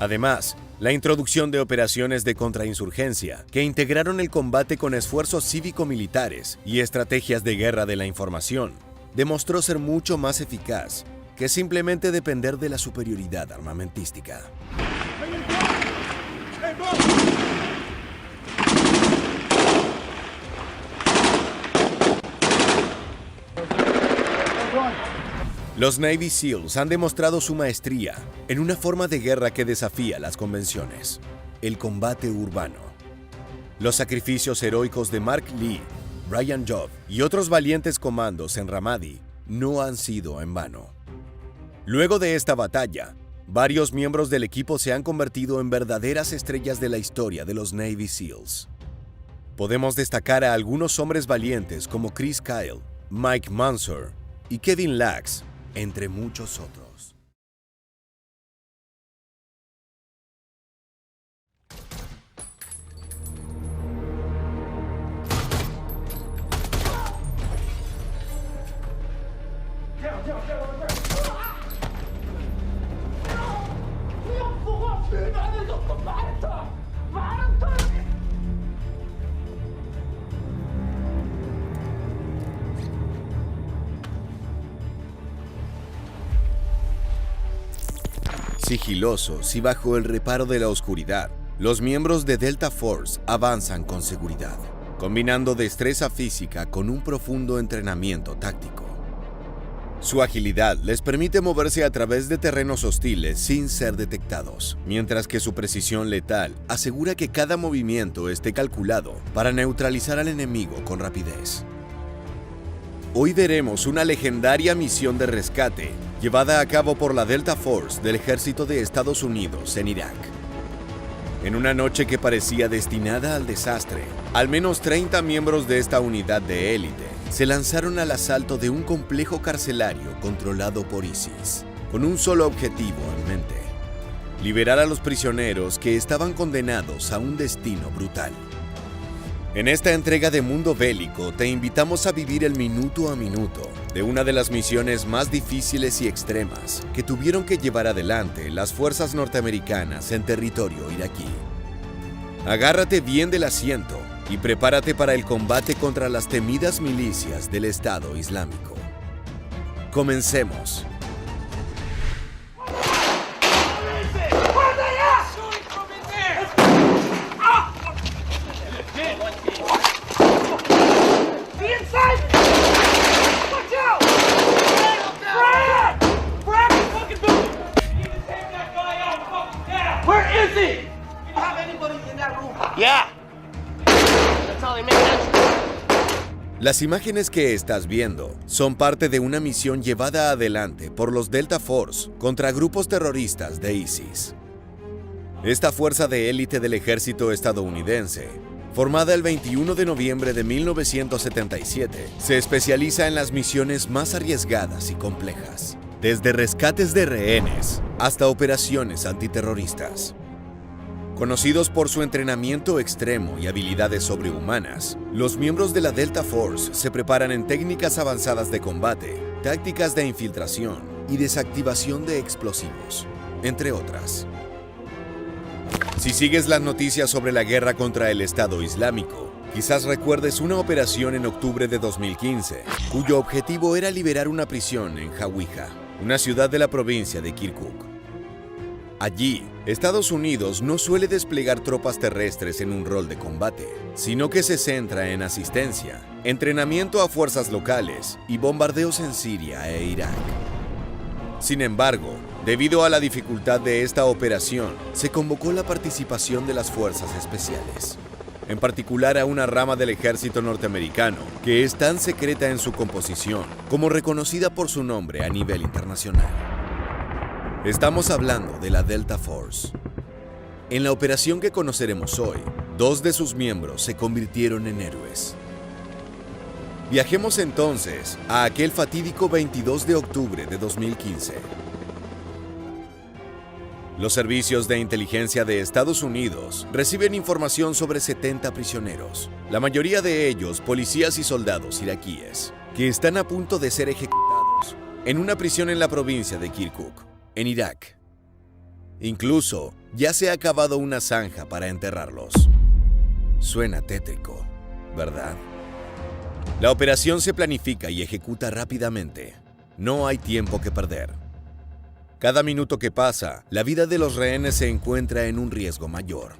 Además, la introducción de operaciones de contrainsurgencia que integraron el combate con esfuerzos cívico-militares y estrategias de guerra de la información demostró ser mucho más eficaz que simplemente depender de la superioridad armamentística. Los Navy SEALs han demostrado su maestría en una forma de guerra que desafía las convenciones: el combate urbano. Los sacrificios heroicos de Mark Lee, Brian Job y otros valientes comandos en Ramadi no han sido en vano. Luego de esta batalla, varios miembros del equipo se han convertido en verdaderas estrellas de la historia de los Navy SEALs. Podemos destacar a algunos hombres valientes como Chris Kyle, Mike Mansour y Kevin Lax, entre muchos otros. Sigilosos y bajo el reparo de la oscuridad, los miembros de Delta Force avanzan con seguridad, combinando destreza física con un profundo entrenamiento táctico. Su agilidad les permite moverse a través de terrenos hostiles sin ser detectados, mientras que su precisión letal asegura que cada movimiento esté calculado para neutralizar al enemigo con rapidez. Hoy veremos una legendaria misión de rescate llevada a cabo por la Delta Force del Ejército de Estados Unidos en Irak. En una noche que parecía destinada al desastre, al menos 30 miembros de esta unidad de élite se lanzaron al asalto de un complejo carcelario controlado por ISIS, con un solo objetivo en mente: liberar a los prisioneros que estaban condenados a un destino brutal. En esta entrega de Mundo Bélico te invitamos a vivir el minuto a minuto de una de las misiones más difíciles y extremas que tuvieron que llevar adelante las fuerzas norteamericanas en territorio iraquí. Agárrate bien del asiento y prepárate para el combate contra las temidas milicias del Estado Islámico. Comencemos. Las imágenes que estás viendo son parte de una misión llevada adelante por los Delta Force contra grupos terroristas de ISIS. Esta fuerza de élite del ejército estadounidense, formada el 21 de noviembre de 1977, se especializa en las misiones más arriesgadas y complejas, desde rescates de rehenes hasta operaciones antiterroristas. Conocidos por su entrenamiento extremo y habilidades sobrehumanas, los miembros de la Delta Force se preparan en técnicas avanzadas de combate, tácticas de infiltración y desactivación de explosivos, entre otras. Si sigues las noticias sobre la guerra contra el Estado Islámico, quizás recuerdes una operación en octubre de 2015, cuyo objetivo era liberar una prisión en Hawija, una ciudad de la provincia de Kirkuk. Allí, Estados Unidos no suele desplegar tropas terrestres en un rol de combate, sino que se centra en asistencia, entrenamiento a fuerzas locales y bombardeos en Siria e Irak. Sin embargo, debido a la dificultad de esta operación, se convocó la participación de las fuerzas especiales. en particular a una rama del ejército norteamericano que es tan secreta en su composición como reconocida por su nombre a nivel internacional. Estamos hablando de la Delta Force. En la operación que conoceremos hoy, 2 de sus miembros se convirtieron en héroes. Viajemos entonces a aquel fatídico 22 de octubre de 2015. Los servicios de inteligencia de Estados Unidos reciben información sobre 70 prisioneros, la mayoría de ellos policías y soldados iraquíes, que están a punto de ser ejecutados en una prisión en la provincia de Kirkuk, en Irak. Incluso ya se ha cavado una zanja para enterrarlos. Suena tétrico, ¿verdad? La operación se planifica y ejecuta rápidamente. No hay tiempo que perder. Cada minuto que pasa, la vida de los rehenes se encuentra en un riesgo mayor.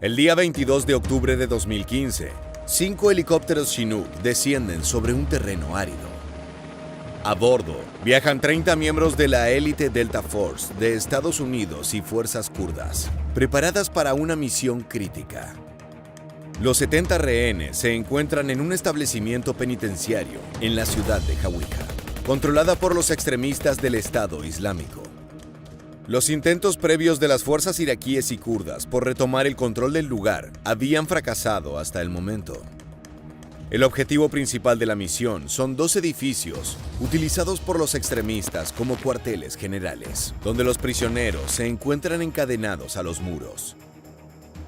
El día 22 de octubre de 2015, 5 helicópteros Chinook descienden sobre un terreno árido. A bordo, viajan 30 miembros de la élite Delta Force de Estados Unidos y fuerzas kurdas, preparadas para una misión crítica. Los 70 rehenes se encuentran en un establecimiento penitenciario en la ciudad de Hawija, controlada por los extremistas del Estado Islámico. Los intentos previos de las fuerzas iraquíes y kurdas por retomar el control del lugar habían fracasado hasta el momento. El objetivo principal de la misión son 2 edificios utilizados por los extremistas como cuarteles generales, donde los prisioneros se encuentran encadenados a los muros.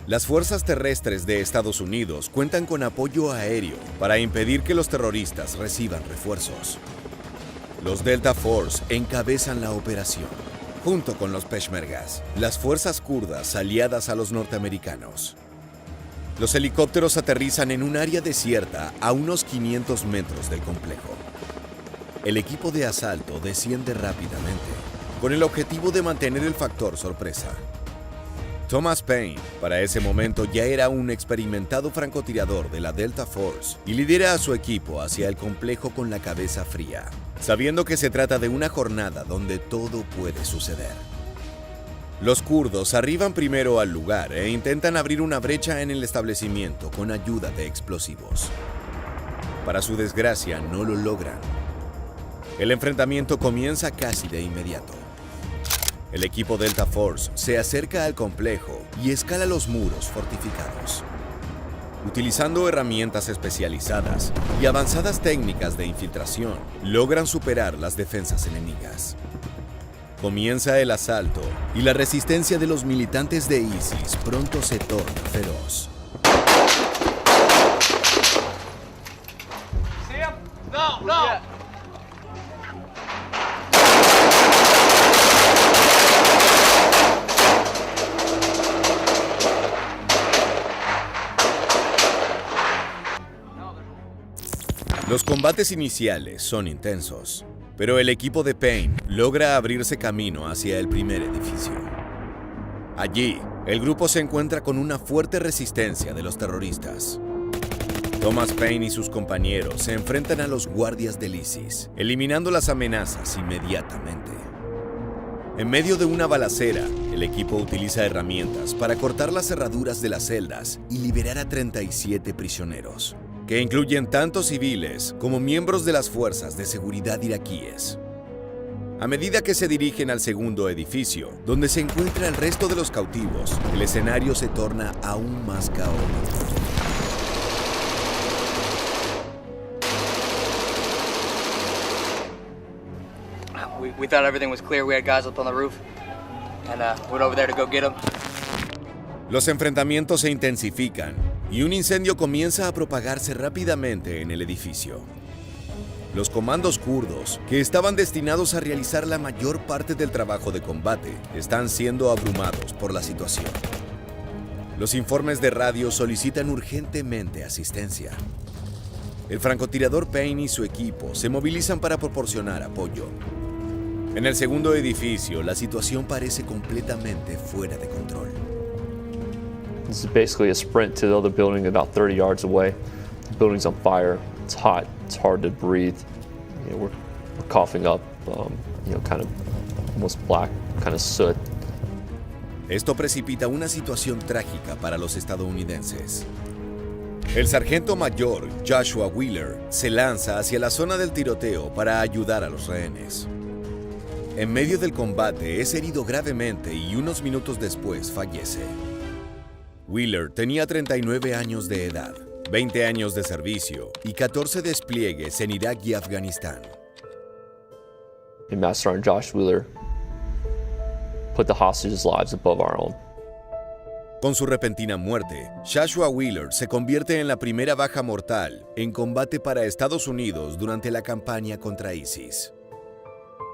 Las fuerzas terrestres de Estados Unidos cuentan con apoyo aéreo para impedir que los terroristas reciban refuerzos. Los Delta Force encabezan la operación, junto con los Peshmergas, las fuerzas kurdas aliadas a los norteamericanos. Los helicópteros aterrizan en un área desierta a unos 500 metros del complejo. El equipo de asalto desciende rápidamente, con el objetivo de mantener el factor sorpresa. Thomas Paine, para ese momento ya era un experimentado francotirador de la Delta Force y lidera a su equipo hacia el complejo con la cabeza fría, sabiendo que se trata de una jornada donde todo puede suceder. Los kurdos arriban primero al lugar e intentan abrir una brecha en el establecimiento con ayuda de explosivos. Para su desgracia, no lo logran. El enfrentamiento comienza casi de inmediato. El equipo Delta Force se acerca al complejo y escala los muros fortificados. Utilizando herramientas especializadas y avanzadas técnicas de infiltración, logran superar las defensas enemigas. Comienza el asalto y la resistencia de los militantes de ISIS pronto se torna feroz. Los combates iniciales son intensos, pero el equipo de Paine logra abrirse camino hacia el primer edificio. Allí, el grupo se encuentra con una fuerte resistencia de los terroristas. Thomas Paine y sus compañeros se enfrentan a los guardias del ISIS, eliminando las amenazas inmediatamente. En medio de una balacera, el equipo utiliza herramientas para cortar las cerraduras de las celdas y liberar a 37 prisioneros, que incluyen tanto civiles como miembros de las fuerzas de seguridad iraquíes. A medida que se dirigen al segundo edificio, donde se encuentra el resto de los cautivos, el escenario se torna aún más caótico. We thought everything was clear. We had guys up on the roof, and went over there to go get them. Los enfrentamientos se intensifican y un incendio comienza a propagarse rápidamente en el edificio. Los comandos kurdos, que estaban destinados a realizar la mayor parte del trabajo de combate, están siendo abrumados por la situación. Los informes de radio solicitan urgentemente asistencia. El francotirador Paine y su equipo se movilizan para proporcionar apoyo. En el segundo edificio, la situación parece completamente fuera de control. This is basically a sprint to the other building about 30 yards away. The building's on fire. It's hot. It's hard to breathe. You know, we're coughing up, kind of almost black, kind of soot. Esto precipita una situación trágica para los estadounidenses. El sargento mayor Joshua Wheeler se lanza hacia la zona del tiroteo para ayudar a los rehenes. En medio del combate es herido gravemente y unos minutos después fallece. Wheeler tenía 39 años de edad, 20 años de servicio y 14 despliegues en Irak y Afganistán. And Master Sergeant Josh Wheeler put the hostages' lives above our own. Con su repentina muerte, Joshua Wheeler se convierte en la primera baja mortal en combate para Estados Unidos durante la campaña contra ISIS.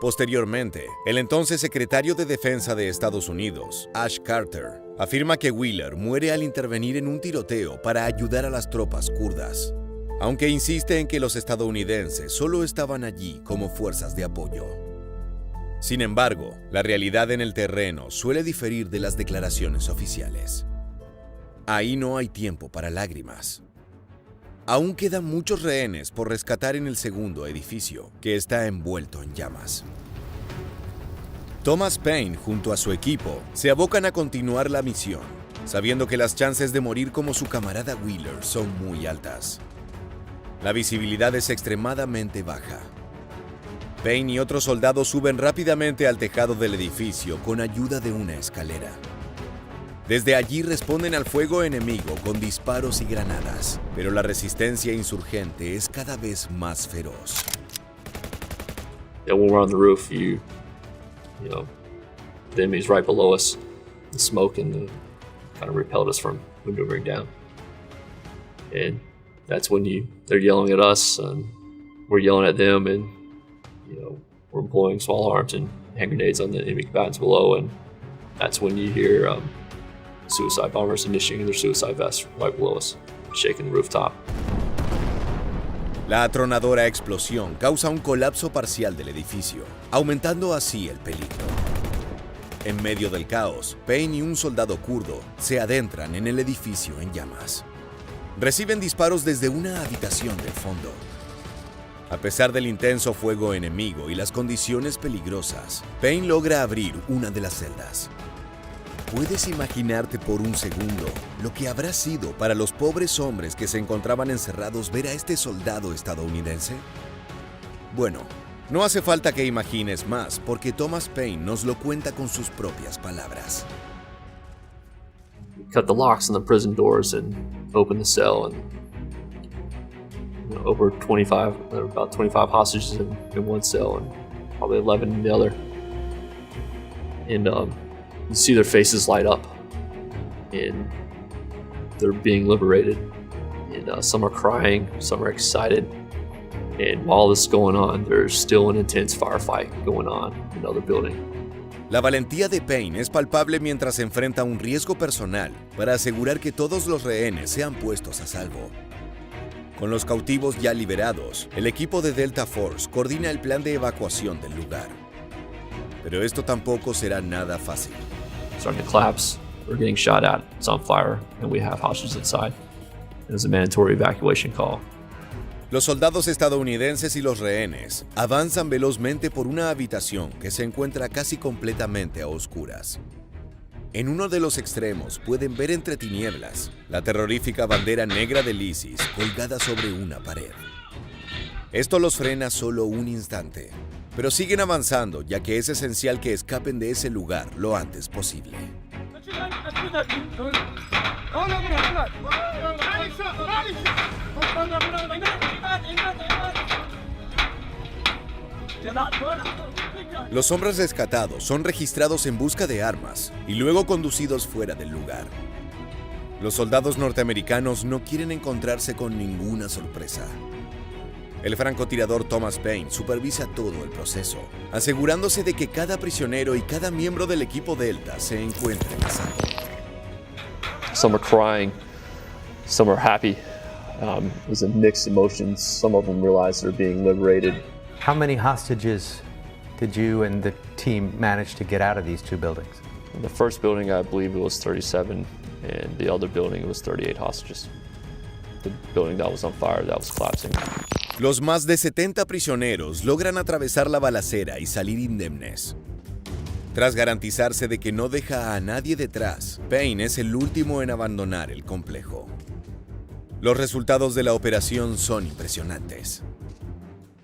Posteriormente, el entonces secretario de Defensa de Estados Unidos, Ash Carter, afirma que Wheeler muere al intervenir en un tiroteo para ayudar a las tropas kurdas, aunque insiste en que los estadounidenses solo estaban allí como fuerzas de apoyo. Sin embargo, la realidad en el terreno suele diferir de las declaraciones oficiales. Ahí no hay tiempo para lágrimas. Aún quedan muchos rehenes por rescatar en el segundo edificio, que está envuelto en llamas. Thomas Paine, junto a su equipo, se abocan a continuar la misión, sabiendo que las chances de morir como su camarada Wheeler son muy altas. La visibilidad es extremadamente baja. Paine y otros soldados suben rápidamente al tejado del edificio con ayuda de una escalera. Desde allí responden al fuego enemigo con disparos y granadas, pero la resistencia insurgente es cada vez más feroz. When we're on the roof, you know, the enemy's right below us. The smoke and the kind of repelled us from maneuvering down. And that's when they're yelling at us, and we're yelling at them, and we're employing small arms and hand grenades on the enemy combatants below, and that's when you hear suicide bombers initiating their suicide vests right below us, shaking the rooftop. La atronadora explosión causa un colapso parcial del edificio, aumentando así el peligro. En medio del caos, Paine y un soldado kurdo se adentran en el edificio en llamas. Reciben disparos desde una habitación del fondo. A pesar del intenso fuego enemigo y las condiciones peligrosas, Paine logra abrir una de las celdas. ¿Puedes imaginarte por un segundo lo que habrá sido para los pobres hombres que se encontraban encerrados ver a este soldado estadounidense? Bueno, no hace falta que imagines más, porque Thomas Paine nos lo cuenta con sus propias palabras. We cut the locks on the prison doors and opened the cell, and about 25 hostages in one cell and probably 11 in the other. And you see their faces light up, and they're being liberated. And some are crying, some are excited. And while this is going on, there's still an intense firefight going on in another building. La valentía de Paine es palpable mientras enfrenta un riesgo personal para asegurar que todos los rehenes sean puestos a salvo. Con los cautivos ya liberados, el equipo de Delta Force coordina el plan de evacuación del lugar. Pero esto tampoco será nada fácil. Starting to collapse, we're getting shot at, it's on fire, and we have hostages inside. There's a mandatory evacuation call. Los soldados estadounidenses y los rehenes avanzan velozmente por una habitación que se encuentra casi completamente a oscuras. En uno de los extremos pueden ver entre tinieblas la terrorífica bandera negra del ISIS colgada sobre una pared. Esto los frena solo un instante, pero siguen avanzando ya que es esencial que escapen de ese lugar lo antes posible. Los hombres rescatados son registrados en busca de armas y luego conducidos fuera del lugar. Los soldados norteamericanos no quieren encontrarse con ninguna sorpresa. El francotirador Thomas Paine supervisa todo el proceso, asegurándose de que cada prisionero y cada miembro del equipo Delta se encuentren a salvo. Some are crying, some are happy. There's a mixed emotions. Some of them realize they're being liberated. How many hostages did you and the team manage to get out of these two buildings? In the first building, I believe it was 37, and the other building, it was 38 hostages. The building that was on fire, that was collapsing. Los más de 70 prisioneros logran atravesar la balacera y salir indemnes. Tras garantizarse de que no deja a nadie detrás, Payne es el último en abandonar el complejo. Los resultados de la operación son impresionantes.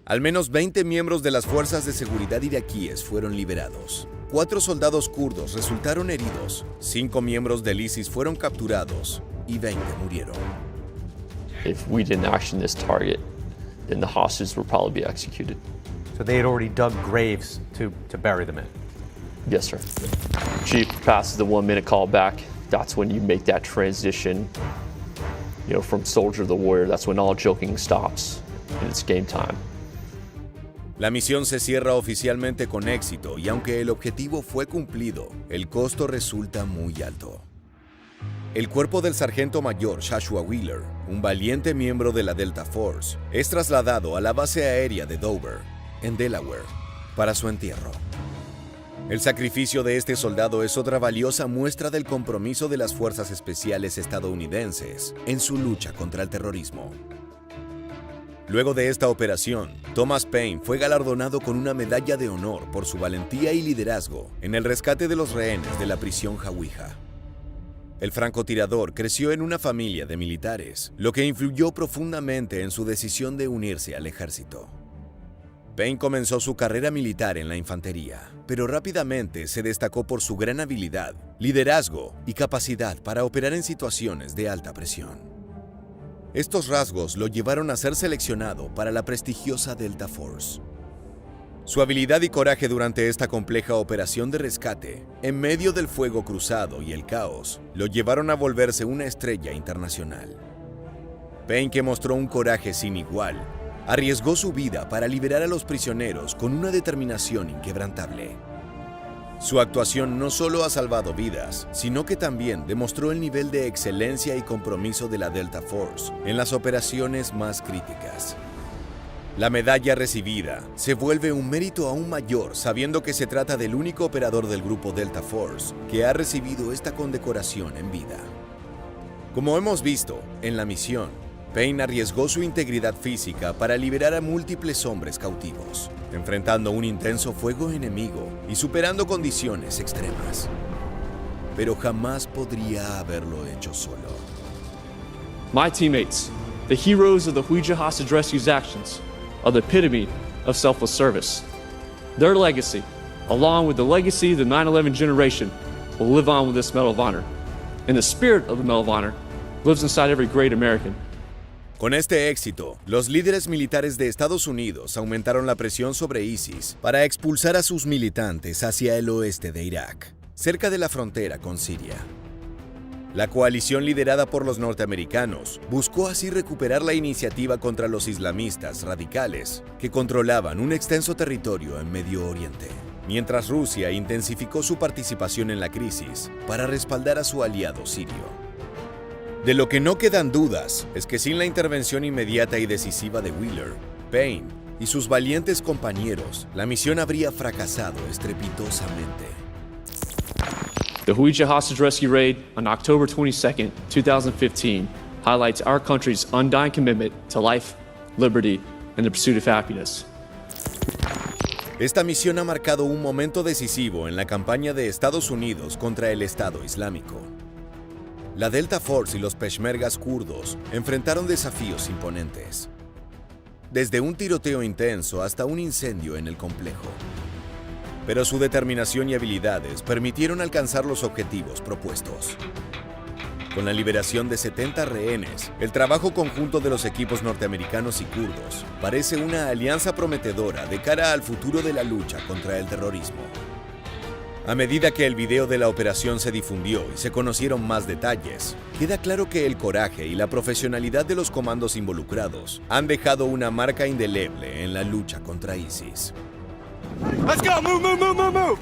Al menos 20 miembros de las fuerzas de seguridad iraquíes fueron liberados. 4 soldados kurdos resultaron heridos, 5 miembros del ISIS fueron capturados y 20 murieron. If we didn't action this target, then the hostages would probably be executed. So they had already dug graves to bury them in? Yes, sir. Chief passes the 1-minute call back. That's when you make that transition, from soldier to warrior. That's when all joking stops and it's game time. La misión se cierra oficialmente con éxito y aunque el objetivo fue cumplido, el costo resulta muy alto. El cuerpo del sargento mayor Joshua Wheeler, un valiente miembro de la Delta Force, es trasladado a la base aérea de Dover, en Delaware, para su entierro. El sacrificio de este soldado es otra valiosa muestra del compromiso de las fuerzas especiales estadounidenses en su lucha contra el terrorismo. Luego de esta operación, Thomas Paine fue galardonado con una medalla de honor por su valentía y liderazgo en el rescate de los rehenes de la prisión Jawija. El francotirador creció en una familia de militares, lo que influyó profundamente en su decisión de unirse al ejército. Paine comenzó su carrera militar en la infantería, pero rápidamente se destacó por su gran habilidad, liderazgo y capacidad para operar en situaciones de alta presión. Estos rasgos lo llevaron a ser seleccionado para la prestigiosa Delta Force. Su habilidad y coraje durante esta compleja operación de rescate, en medio del fuego cruzado y el caos, lo llevaron a volverse una estrella internacional. Paine, que mostró un coraje sin igual, arriesgó su vida para liberar a los prisioneros con una determinación inquebrantable. Su actuación no solo ha salvado vidas, sino que también demostró el nivel de excelencia y compromiso de la Delta Force en las operaciones más críticas. La medalla recibida se vuelve un mérito aún mayor sabiendo que se trata del único operador del grupo Delta Force que ha recibido esta condecoración en vida. Como hemos visto, en la misión, Paine arriesgó su integridad física para liberar a múltiples hombres cautivos, enfrentando un intenso fuego enemigo y superando condiciones extremas. Pero jamás podría haberlo hecho solo. My teammates, the heroes of the Hawija Hostage Rescue's actions, are the epitome of selfless service. Their legacy, along with the legacy of the 9/11 generation, will live on with this Medal of Honor. And the spirit of the Medal of Honor lives inside every great American. Con este éxito, los líderes militares de Estados Unidos aumentaron la presión sobre ISIS para expulsar a sus militantes hacia el oeste de Irak, cerca de la frontera con Siria. La coalición liderada por los norteamericanos buscó así recuperar la iniciativa contra los islamistas radicales que controlaban un extenso territorio en Medio Oriente, mientras Rusia intensificó su participación en la crisis para respaldar a su aliado sirio. De lo que no quedan dudas es que sin la intervención inmediata y decisiva de Wheeler, Paine y sus valientes compañeros, la misión habría fracasado estrepitosamente. The Hawija Hostage Rescue Raid on October 22, 2015 highlights our country's undying commitment to life, liberty, and the pursuit of happiness. Esta misión ha marcado un momento decisivo en la campaña de Estados Unidos contra el Estado Islámico. La Delta Force y los peshmergas kurdos enfrentaron desafíos imponentes, desde un tiroteo intenso hasta un incendio en el complejo. Pero su determinación y habilidades permitieron alcanzar los objetivos propuestos. Con la liberación de 70 rehenes, el trabajo conjunto de los equipos norteamericanos y kurdos parece una alianza prometedora de cara al futuro de la lucha contra el terrorismo. A medida que el video de la operación se difundió y se conocieron más detalles, queda claro que el coraje y la profesionalidad de los comandos involucrados han dejado una marca indeleble en la lucha contra ISIS. Let's go, move.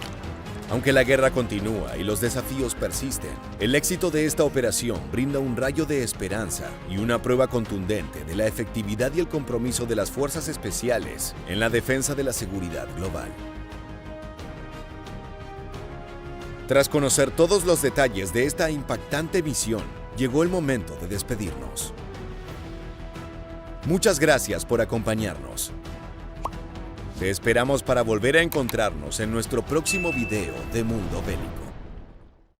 Aunque la guerra continúa y los desafíos persisten, el éxito de esta operación brinda un rayo de esperanza y una prueba contundente de la efectividad y el compromiso de las fuerzas especiales en la defensa de la seguridad global. Tras conocer todos los detalles de esta impactante misión, llegó el momento de despedirnos. Muchas gracias por acompañarnos. Te esperamos para volver a encontrarnos en nuestro próximo video de Mundo Bélico.